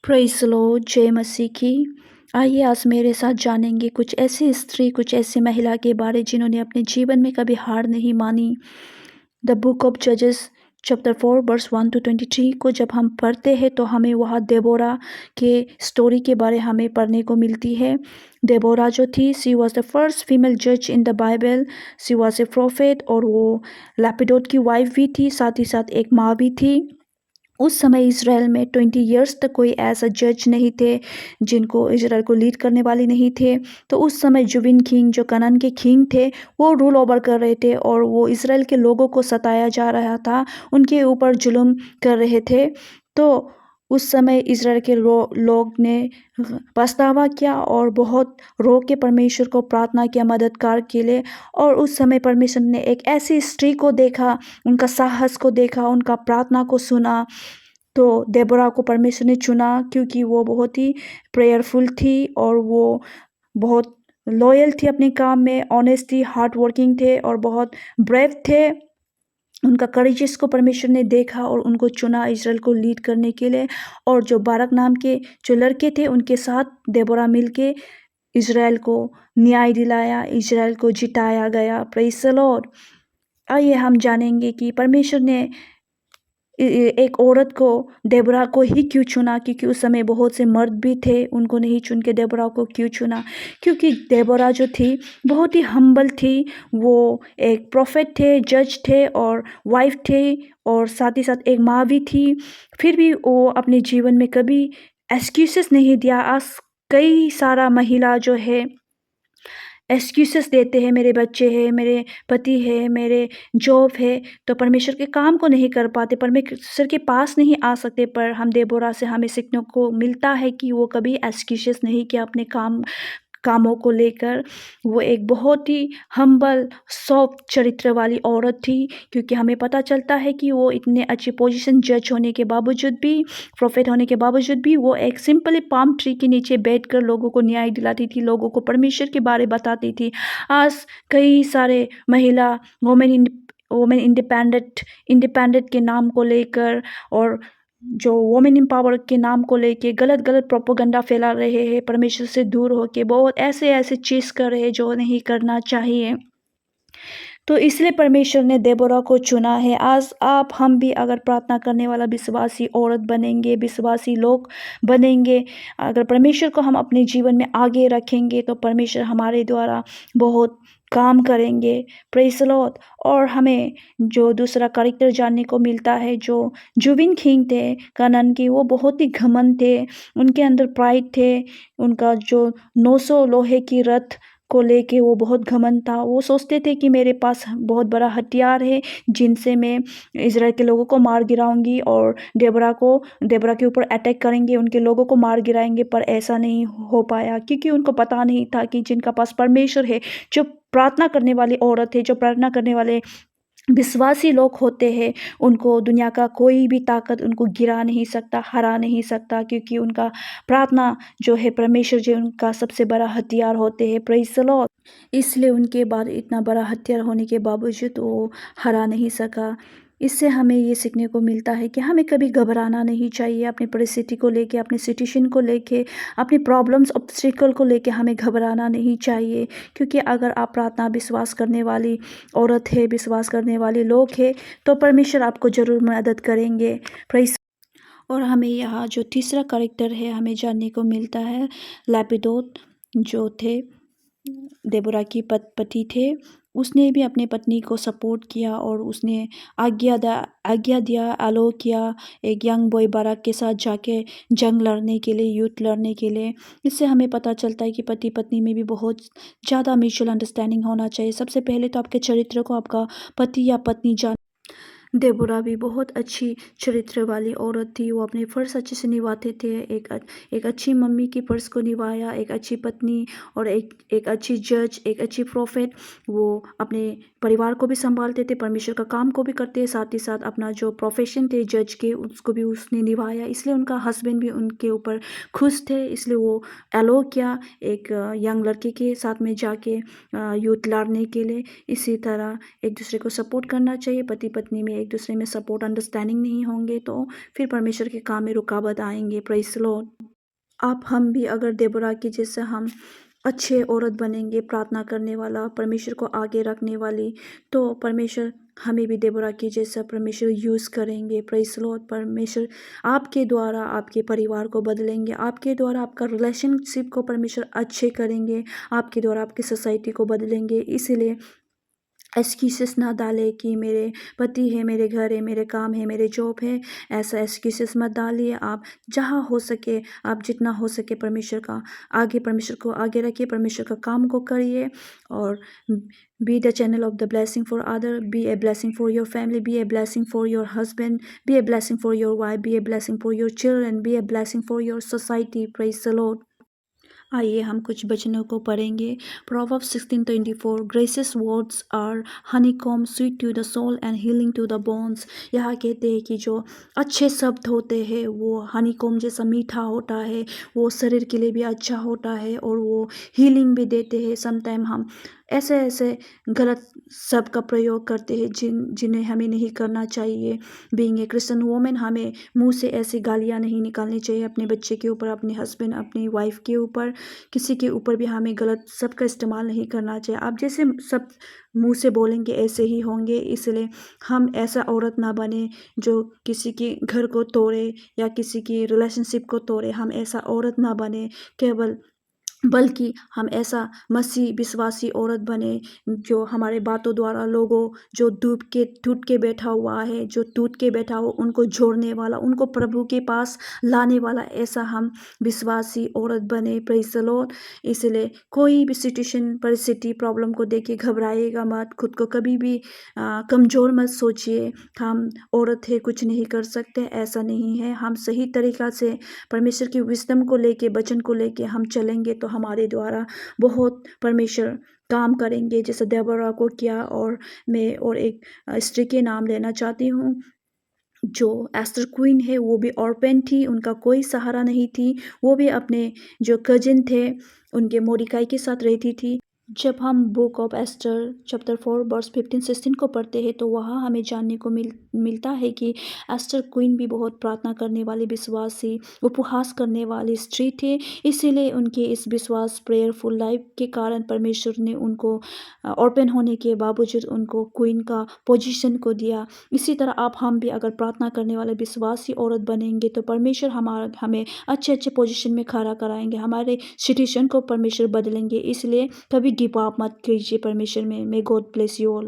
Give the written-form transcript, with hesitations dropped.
Praise the Lord, जय मसीह की। आइए आज मेरे साथ जानेंगे कुछ ऐसी स्त्री, कुछ ऐसी महिला के बारे जिन्होंने अपने जीवन में कभी हार नहीं मानी। द बुक ऑफ जजेस चैप्टर 4 वर्स 1 to 23 को जब हम पढ़ते हैं तो हमें वहाँ देबोरा के स्टोरी के बारे हमें पढ़ने को मिलती है। देबोरा जो थी, she was the first female जज in the Bible. She was a prophet और वो लैपिडोट की वाइफ भी थी, साथ ही साथ एक माँ भी थी। उस समय इसराइल में 20 इयर्स तक कोई ऐसा जज नहीं थे जिनको इसराइल को लीड करने वाले नहीं थे। तो उस समय जुबिन किंग, जो कनान के किंग थे, वो रूल ओवर कर रहे थे और वो इसराइल के लोगों को सताया जा रहा था, उनके ऊपर जुल्म कर रहे थे। तो उस समय इसराइल के लोग ने पछतावा किया और बहुत रो के परमेश्वर को प्रार्थना किया मददगार के लिए। और उस समय परमेश्वर ने एक ऐसी स्त्री को देखा, उनका साहस को देखा, उनका प्रार्थना को सुना। तो देबोरा को परमेश्वर ने चुना क्योंकि वो बहुत ही प्रेयरफुल थी और वो बहुत लॉयल थी अपने काम में, ऑनेस्ट थी, हार्ड वर्किंग थे और बहुत ब्रेव थे। उनका करेजेस को परमेश्वर ने देखा और उनको चुना इसराइल को लीड करने के लिए। और जो बारक नाम के जो लड़के थे, उनके साथ देबोरा मिलके इसराइल को न्याय दिलाया, इसराइल को जिताया गया। Praise the Lord. आइए हम जानेंगे कि परमेश्वर ने एक औरत को, देबोरा को ही क्यों चुना, क्योंकि उस समय बहुत से मर्द भी थे, उनको नहीं चुन के देबोरा को क्यों चुना। क्योंकि देबोरा जो थी बहुत ही हम्बल थी। वो एक प्रोफेट थे, जज थे और वाइफ थे और साथ ही साथ एक माँ भी थी। फिर भी वो अपने जीवन में कभी एक्सक्यूजेस नहीं दिया। आज कई सारा महिला जो है एक्सक्यूज़ेस देते हैं, मेरे बच्चे हैं, मेरे पति है, मेरे जॉब है, तो परमेश्वर के काम को नहीं कर पाते, परमेश्वर के पास नहीं आ सकते। पर हम देबोरा से हमें सीखने को मिलता है कि वो कभी एक्सक्यूज़ेस नहीं किया अपने कामों को लेकर। वो एक बहुत ही हम्बल, सॉफ्ट चरित्र वाली औरत थी, क्योंकि हमें पता चलता है कि वो इतने अच्छी पोजीशन जज होने के बावजूद भी, प्रोफेट होने के बावजूद भी, वो एक सिंपली पाम ट्री के नीचे बैठकर लोगों को न्याय दिलाती थी, लोगों को परमेश्वर के बारे बताती थी। आज कई सारे महिला वुमेन इंडिपेंडेंट के नाम को लेकर और जो वुमेन एम्पावर के नाम को लेके गलत गलत प्रोपोगंडा फैला रहे हैं, परमेश्वर से दूर होके बहुत ऐसे ऐसे चीज़ कर रहे हैं जो नहीं करना चाहिए। तो इसलिए परमेश्वर ने देबोरा को चुना है। आज आप हम भी अगर प्रार्थना करने वाला विश्वासी औरत बनेंगे, विश्वासी लोग बनेंगे, अगर परमेश्वर को हम अपने जीवन में आगे रखेंगे तो परमेश्वर हमारे द्वारा बहुत काम करेंगे। Praise the Lord. और हमें जो दूसरा कैरेक्टर जानने को मिलता है, जो जुबिन किंग थे कनान की, वो बहुत ही घमंड थे, उनके अंदर प्राइड थे। उनका जो 900 लोहे की रथ को लेके वो बहुत घमंड था। वो सोचते थे कि मेरे पास बहुत बड़ा हथियार है जिनसे मैं इज़राइल के लोगों को मार गिराऊँगी और देबोरा के ऊपर अटैक करेंगे, उनके लोगों को मार गिराएँगे। पर ऐसा नहीं हो पाया क्योंकि उनको पता नहीं था कि जिनका पास परमेश्वर है, जो प्रार्थना करने वाली औरत है, जो प्रार्थना करने वाले विश्वासी लोग होते हैं, उनको दुनिया का कोई भी ताकत उनको गिरा नहीं सकता, हरा नहीं सकता, क्योंकि उनका प्रार्थना जो है परमेश्वर जी उनका सबसे बड़ा हथियार होते हैं। Praise the Lord. इसलिए उनके बाद इतना बड़ा हथियार होने के बावजूद वो हरा नहीं सका। इससे हमें ये सीखने को मिलता है कि हमें कभी घबराना नहीं चाहिए अपनी परिस्थिति को लेके, अपने सिचुएशन को लेके, अपनी प्रॉब्लम्स, ऑब्स्टिकल को लेके हमें घबराना नहीं चाहिए। क्योंकि अगर आप प्रार्थना विश्वास करने वाली औरत है, विश्वास करने वाले लोग हैं, तो परमेश्वर आपको ज़रूर मदद करेंगे। प्रेज़। और हमें यहाँ जो तीसरा कैरेक्टर है हमें जानने को मिलता है, लैपिडोत जो थे, देबोरा की पति थे। उसने भी अपने पत्नी को सपोर्ट किया और उसने आज्ञा दिया, अलाउ किया एक यंग बॉय बाराक के साथ जाके जंग लड़ने के लिए, युद्ध लड़ने के लिए। इससे हमें पता चलता है कि पति पत्नी में भी बहुत ज़्यादा म्यूचुअल अंडरस्टैंडिंग होना चाहिए। सबसे पहले तो आपके चरित्र को आपका पति या पत्नी जान। देबोरा भी बहुत अच्छी चरित्र वाली औरत थी। वो अपने फ़र्ज़ अच्छे से निभाते थे। एक अच्छी मम्मी की फ़र्ज़ को निभाया, एक अच्छी पत्नी और एक अच्छी जज, एक अच्छी प्रोफेट। वो अपने परिवार को भी सँभालते थे, परमेश्वर का काम को भी करते, साथ ही साथ अपना जो प्रोफ़ेशन थे जज के, उसको भी उसने निभाया। इसलिए उनका हस्बैंड भी उनके ऊपर खुश थे। इसलिए वो अलाउ किया एक यंग लड़के के साथ में जाके युद्ध लड़ने के लिए। इसी तरह एक दूसरे को सपोर्ट करना चाहिए, पति पत्नी में एक दूसरे में सपोर्ट अंडरस्टैंडिंग नहीं होंगे तो फिर परमेश्वर के काम में रुकावट आएंगे। Praise the Lord. आप हम भी अगर देबोरा की जैसे हम अच्छे औरत बनेंगे, प्रार्थना करने वाला, परमेश्वर को आगे रखने वाली, तो परमेश्वर हमें भी देबोरा की जैसा परमेश्वर यूज़ करेंगे। Praise the Lord. परमेश्वर आपके द्वारा आपके परिवार को बदलेंगे, आपके द्वारा आपका रिलेशनशिप को परमेश्वर अच्छे करेंगे, आपके द्वारा आपकी सोसाइटी को बदलेंगे। इसीलिए एक्सक्यूज़ेस ना डालें कि मेरे पति है, मेरे घर है, मेरे काम है, मेरे जॉब है, ऐसा एक्सक्यूज़ेस मत डालिए। आप जहाँ हो सके, आप जितना हो सके परमेश्वर को आगे रखिए, परमेश्वर का काम को करिए और be the channel of the blessing for other, be a blessing for your family, be a blessing for your husband, be a blessing for your wife, be a blessing for your children, be a blessing for your society. Praise the Lord. आइए हम कुछ वचनों को पढ़ेंगे। Proverbs 16:24 gracious words are honeycomb sweet to the soul and healing to the bones. यहाँ कहते हैं कि जो अच्छे शब्द होते हैं वो हनीकॉम्ब जैसा मीठा होता है, वो शरीर के लिए भी अच्छा होता है और वो हीलिंग भी देते हैं। समटाइम हम ऐसे ऐसे गलत शब्द का प्रयोग करते हैं जिन्हें हमें नहीं करना चाहिए। बीइंग ए क्रिश्चियन वुमेन हमें मुंह से ऐसी गालियाँ नहीं निकालनी चाहिए अपने बच्चे के ऊपर, अपने हस्बैंड, अपनी वाइफ के ऊपर, किसी के ऊपर भी हमें गलत शब्द का इस्तेमाल नहीं करना चाहिए। आप जैसे सब मुंह से बोलेंगे ऐसे ही होंगे। इसलिए हम ऐसा औरत ना बने जो किसी के घर को तोड़े या किसी की रिलेशनशिप को तोड़े। हम ऐसा औरत ना बने केवल, बल्कि हम ऐसा मसीह विश्वासी औरत बने जो हमारे बातों द्वारा लोगों जो टूट के बैठा हुआ है, जो टूट के बैठा हो उनको जोड़ने वाला, उनको प्रभु के पास लाने वाला, ऐसा हम विश्वासी औरत बने। Praise the Lord. इसलिए कोई भी सिचुएशन, परिस्थिति, प्रॉब्लम को देख के घबराइएगा मत, खुद को कभी भी कमज़ोर मत सोचिए। हम औरत है, कुछ नहीं कर सकते, ऐसा नहीं है। हम सही तरीक़ा से परमेश्वर की विज़डम को लेके, वचन को लेके हम चलेंगे तो हमारे द्वारा बहुत परमेश्वर काम करेंगे, जैसे देबोरा को किया। और मैं और एक स्त्री के नाम लेना चाहती हूँ जो एस्टर क्वीन है। वो भी ऑर्फन थी, उनका कोई सहारा नहीं थी। वो भी अपने जो कजिन थे उनके मोर्देखाई के साथ रहती थी। जब हम book of Esther chapter 4 verse 15-16 को पढ़ते हैं तो वहाँ हमें जानने को मिलता है कि एस्टर क्वीन भी बहुत प्रार्थना करने वाली, विश्वासी, उपवास करने वाली स्त्री थे। इसीलिए उनके इस विश्वास, प्रेयरफुल लाइफ के कारण परमेश्वर ने उनको ऑर्फन होने के बावजूद उनको क्वीन का पोजीशन को दिया। इसी तरह हम भी अगर प्रार्थना करने वाले विश्वासी औरत बनेंगे तो परमेश्वर हमें अच्छे अच्छे पोजीशन में खड़ा कराएंगे, हमारे सिचुएशन को परमेश्वर बदलेंगे। इसलिए कभी गिव अप मत कीजिए परमेश्वर में। May God bless you all.